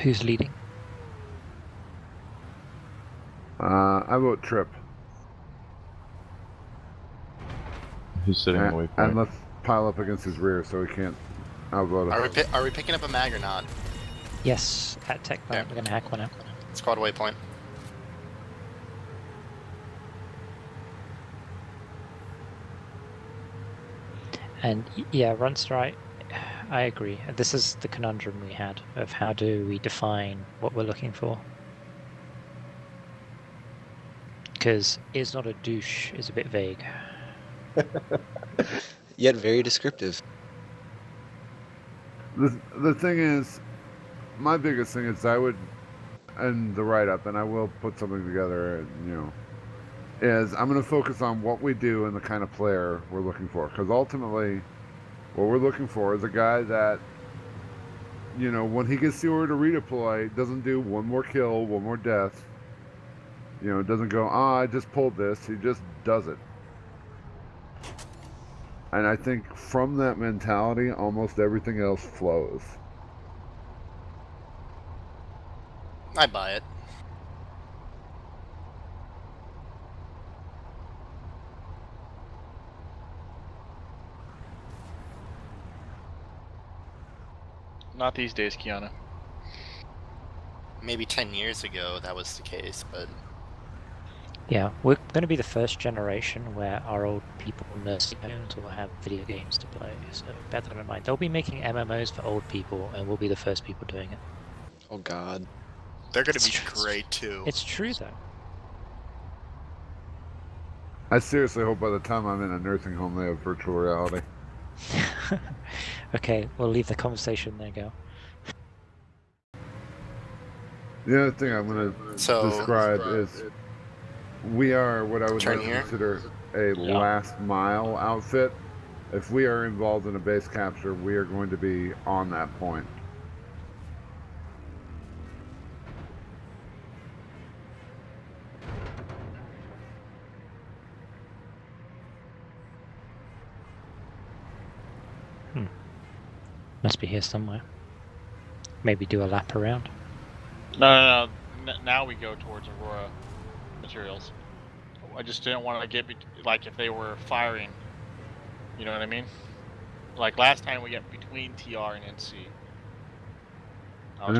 Who's leading? I vote Trip. He's sitting in the waypoint. And let's pile up against his rear so he can't outvote us. Are we picking up a mag or not? Yes, at Tech Plant. We're going to hack one out. Squad waypoint. And yeah, Runster, I agree. This is the conundrum we had of how do we define what we're looking for. Because is not a douche is a bit vague. Yet very descriptive. The thing is, my biggest thing is I would, and the write-up, and I will put something together, is I'm going to focus on what we do and the kind of player we're looking for. Because ultimately, what we're looking for is a guy that, when he gets the order to redeploy, doesn't do one more kill, one more death. Doesn't go, I just pulled this. He just does it. And I think from that mentality, almost everything else flows. I buy it. Not these days, Kiana. Maybe 10 years ago that was the case, but... Yeah, we're going to be the first generation where our old people in nursing homes will have video games to play, so bear that in mind. They'll be making MMOs for old people, and we'll be the first people doing it. Oh god. They're going to be great, too. It's true, though. I seriously hope by the time I'm in a nursing home they have virtual reality. Okay, we'll leave the conversation there, Gal. The other thing I'm going to describe is we are what I would like to consider a last mile outfit. If we are involved in a base capture, we are going to be on that point. Must be here somewhere. Maybe do a lap around. No. Now we go towards Aurora materials. I just didn't want to get, like, if they were firing. You know what I mean? Like last time we get between TR and NC. And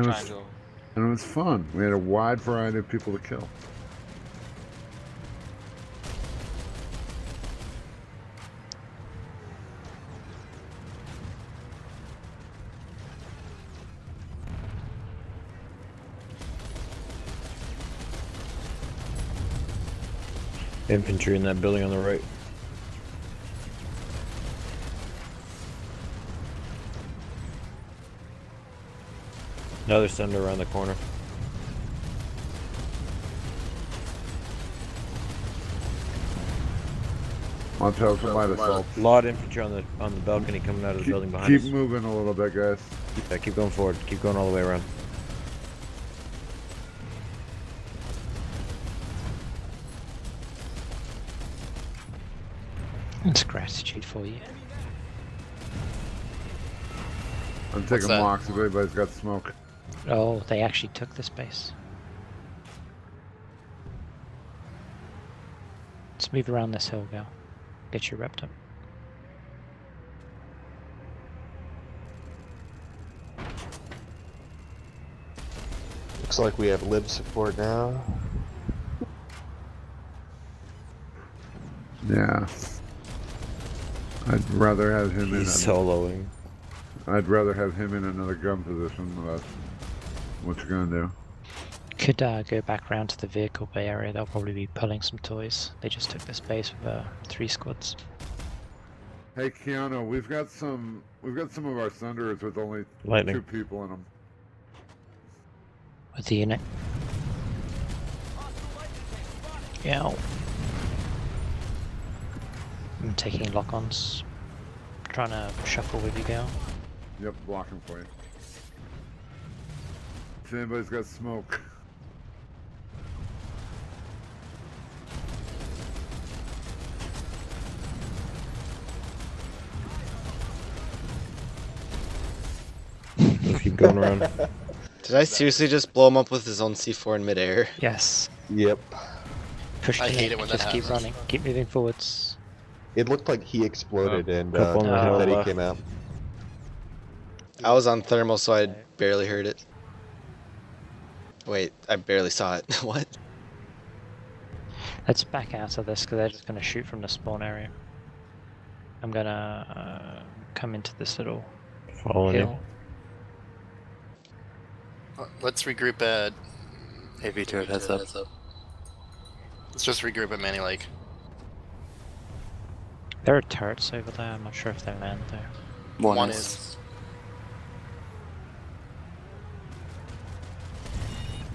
it was fun. We had a wide variety of people to kill. Infantry in that building on the right. Another Thunder around the corner. Watch out for light assault. A lot of infantry on the balcony coming out of the building behind us. Keep moving a little bit, guys. Yeah, keep going forward. Keep going all the way around. It's gratitude for you. I'm taking blocks if anybody's got smoke. Oh, they actually took this base. Let's move around this hill, Gal. Get your repped up. Looks like we have lib support now. Yeah. I'd rather have him He's soloing. I'd rather have him in another gun position. That's what you're gonna do. Could go back round to the vehicle bay area. They'll probably be pulling some toys. They just took this base with 3 squads. Hey Keanu, we've got some of our Thunderers with only Lightning. 2 people in them. With the unit. Yeah. I'm taking lock-ons. Trying to shuffle with you, Gal. Yep, blocking for you. If anybody's got smoke. Let's keep going around. Did I seriously just blow him up with his own C4 in midair? Yes. Yep. Push I to hate Nick, it when that just keep happens. running. Keep moving forwards. It looked like he exploded and couple on the hill Betty left. came out. I was on thermal, so I barely heard it. Wait, I barely saw it. What? Let's back out of this because they're just going to shoot from the spawn area. I'm going to come into this little Following hill. Let's regroup at. AV turret heads up. Let's just regroup at Manny Lake. There are turrets over there. I'm not sure if they're manned there. One is.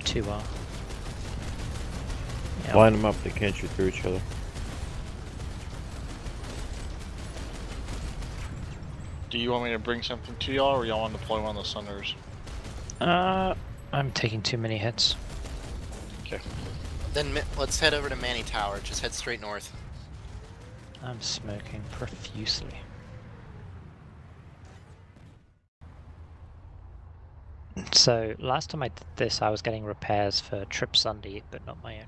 Two are. Yeah. Line them up, they can't shoot through each other. Do you want me to bring something to y'all, or y'all want to deploy one of the Sunders? I'm taking too many hits. Okay. Then let's head over to Manny Tower. Just head straight north. I'm smoking profusely. So last time I did this, I was getting repairs for Trip Sunday, but not my own.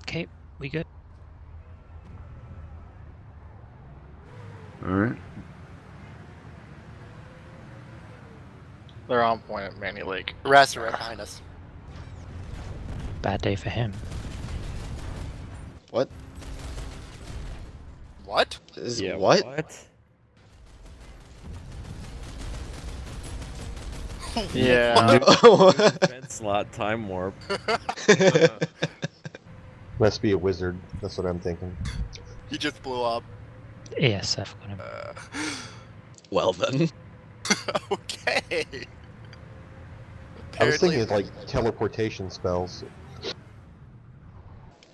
Okay, we good? All right. They're on point at Manny Lake. Rats are right behind us. Bad day for him. What? What? Is what? Yeah. Vent slot time warp. Must be a wizard. That's what I'm thinking. He just blew up. ESF got him. Well then. Okay. I was thinking of Apparently- like teleportation spells.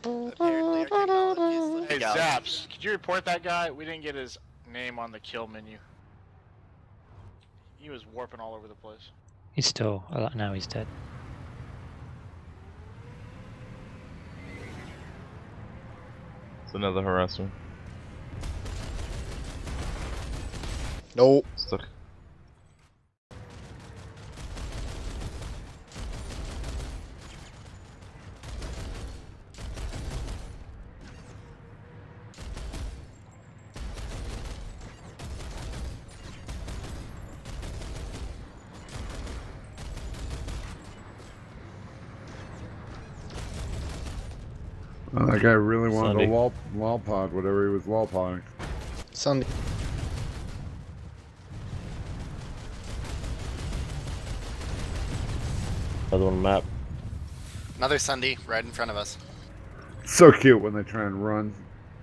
apparently our technology is Hey, looking out. Zaps, could you report that guy? We didn't get his name on the kill menu. He was warping all over the place. He's still, now he's dead. It's another harasser. Nope. Stuck. Oh, that guy really wanted Sunday. a wall pod, whatever he was wall podding. Sunday. Another one map. Another Sunday right in front of us. So cute when they try and run.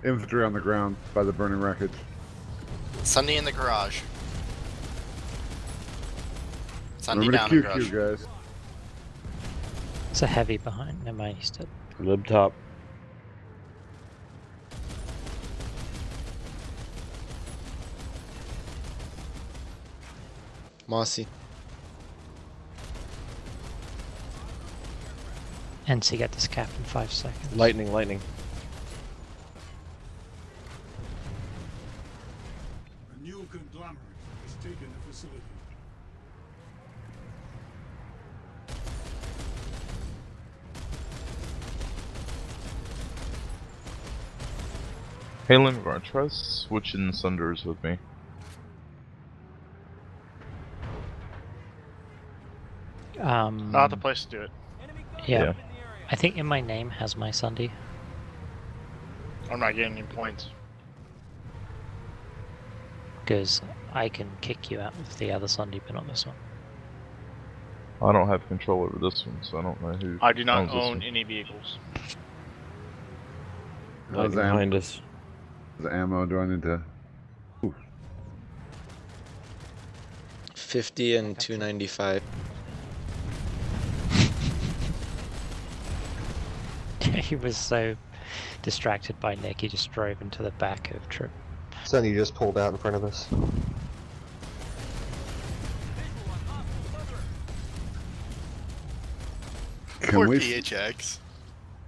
Infantry on the ground by the burning wreckage. Sunday in the garage. Sunday Remember down in to garage. QQ, guys. It's a heavy behind. Never mind, he's dead. Lib top. Mossy. NC get this cap in 5 seconds. Lightning, lightning. A new conglomerate has taken the facility. Hey Limgar, try switching Sunders with me. Not the place to do it. Yeah. Yeah. I think in my name has my Sunday. I'm not getting any points. Because I can kick you out with the other Sunday, but not this one. I don't have control over this one, so I don't know who. I do not owns this own one. any vehicles. Right How's behind us. The ammo do I need to... 50 and 295. He was so distracted by Nick, he just drove into the back of Trip. Sunny just pulled out in front of us. Poor we, PHX.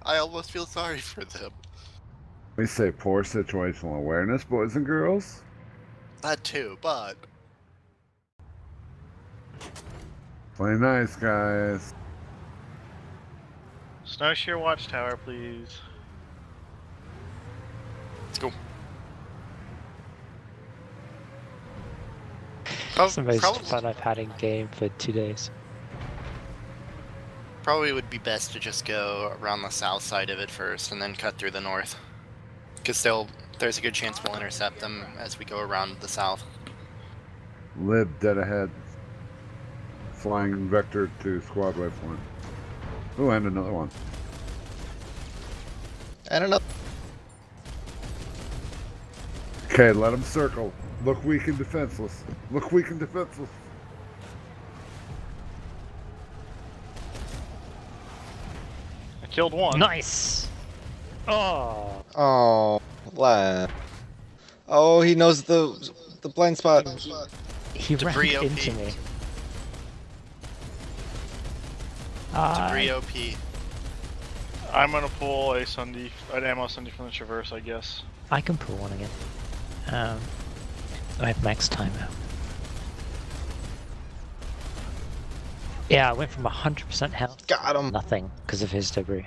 I almost feel sorry for them. we say poor situational awareness, boys and girls? That too, but Play nice, guys. Snowshear Watchtower, please. Let's go. It's the most Probably, fun I've had in game for 2 days. probably would be best to just go around the south side of it first and then cut through the north. Because there's a good chance we'll intercept them as we go around the south. Lib dead ahead. Flying vector to squad wave 1. Ooh, and another one. And another. Okay, let them circle. Look weak and defenseless. Look weak and defenseless. I killed one. Nice! Oh! Oh, lad. Oh, he knows the blind spot. He Debris ran OP. into me. Debris OP. I'm gonna pull an ammo Sunday from the Traverse, I guess. I can pull one again. I have max timeout. Yeah, I went from 100% health Got him. to nothing because of his debris.